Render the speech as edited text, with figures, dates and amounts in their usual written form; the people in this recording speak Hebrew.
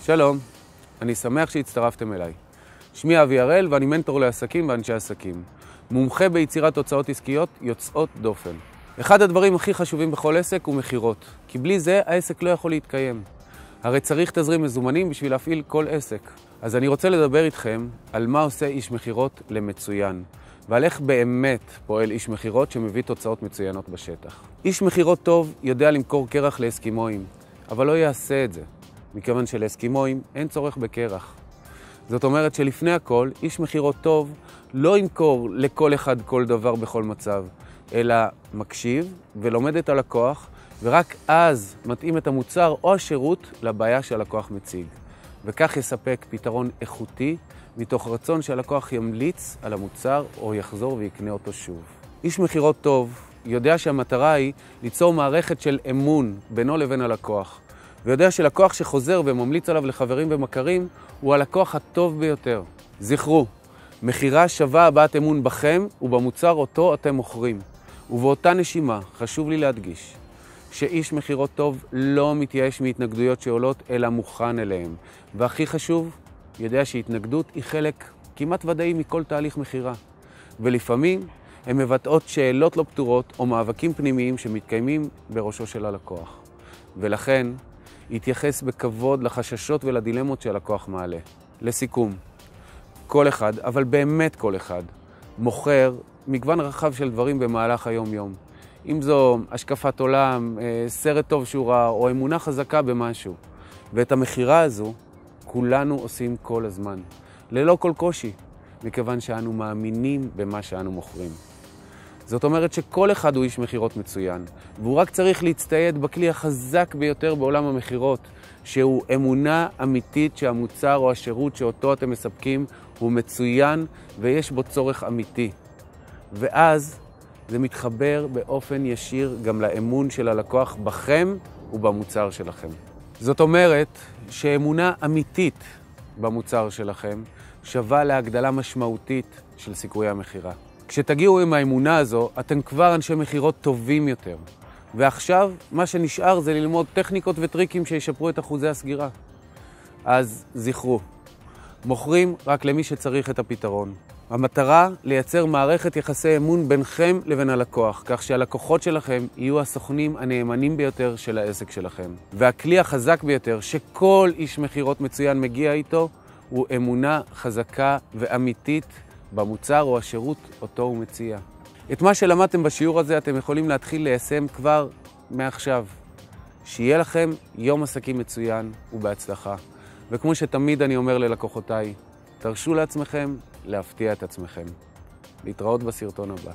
שלום, אני שמח שהצטרפתם אליי. שמי אבי הראל ואני מנטור לעסקים ואנשי עסקים. מומחה ביצירת תוצאות עסקיות יוצאות דופן. אחד הדברים הכי חשובים בכל עסק הוא מחירות, כי בלי זה העסק לא יכול להתקיים. הרי צריך תזרים מזומנים בשביל להפעיל כל עסק. אז אני רוצה לדבר איתכם על מה עושה איש מחירות למצוין, ועל איך באמת פועל איש מחירות שמביא תוצאות מצוינות בשטח. איש מחירות טוב יודע למכור קרח לאסקימואים, אבל לא יעשה את זה, מכיוון שלאסקימואים אין צורך בקרח. זאת אומרת שלפני הכל, איש מחירות טוב לא ימכור לכל אחד כל דבר בכל מצב, אלא מקשיב ולומד את הלקוח, ורק אז מתאים את המוצר או השירות לבעיה שהלקוח מציג. וכך יספק פתרון איכותי, מתוך רצון שהלקוח ימליץ על המוצר או יחזור ויקנה אותו שוב. איש מחירות טוב יודע שהמטרה היא ליצור מערכת של אמון בינו לבין הלקוח, ויודע שלקוח שחוזר וממליץ עליו לחברים ומכרים הוא הלקוח הטוב ביותר. זכרו, מחירה שווה הבעת אמון בכם ובמוצר אותו אתם מוכרים. ובאותה נשימה חשוב לי להדגיש שאיש מחירות טוב לא מתייאש מהתנגדויות שעולות אלא מוכן אליהם. והכי חשוב, יודע שהתנגדות היא חלק כמעט ודאי מכל תהליך מחירה. ולפעמים הן מבטאות שאלות לא פתורות או מאבקים פנימיים שמתקיימים בראשו של הלקוח. ולכן יתייחס בכבוד לחששות ולדילמות שהלקוח מעלה. לסיכום, כל אחד, אבל באמת כל אחד, מוכר מגוון רחב של דברים במהלך היום-יום. אם זו השקפת עולם, סרט טוב שהוא ראה, או אמונה חזקה במשהו. ואת המחירה הזו כולנו עושים כל הזמן, ללא כל קושי, מכיוון שאנו מאמינים במה שאנו מוכרים. זאת אומרת שכל אחד הוא איש מחירות מצוין, והוא רק צריך להצטייד בכלי החזק ביותר בעולם המחירות, שהוא אמונה אמיתית שהמוצר או השירות שאותו אתם מספקים הוא מצוין ויש בו צורך אמיתי. ואז זה מתחבר באופן ישיר גם לאמון של הלקוח בכם ובמוצר שלכם. זאת אומרת שאמונה אמיתית במוצר שלכם שווה להגדלה משמעותית של סיכויי המחירה. כשתגיעו עם האמונה הזו, אתם כבר אנשי מחירות טובים יותר. ועכשיו, מה שנשאר זה ללמוד טכניקות וטריקים שישפרו את אחוזי הסגירה. אז זכרו, מוכרים רק למי שצריך את הפתרון. המטרה לייצר מערכת יחסי אמון בינכם לבין הלקוח, כך שהלקוחות שלכם יהיו הסוכנים הנאמנים ביותר של העסק שלכם. והכלי החזק ביותר שכל איש מחירות מצוין מגיע איתו, הוא אמונה חזקה ואמיתית במוצר או השירות אותו הוא מציע. את מה שלמדתם בשיעור הזה אתם יכולים להתחיל ליישם כבר מעכשיו. שיהיה לכם יום עסקים מצוין ובהצלחה. וכמו שתמיד אני אומר ללקוחותיי, תרשו לעצמכם להפתיע את עצמכם. להתראות בסרטון הבא.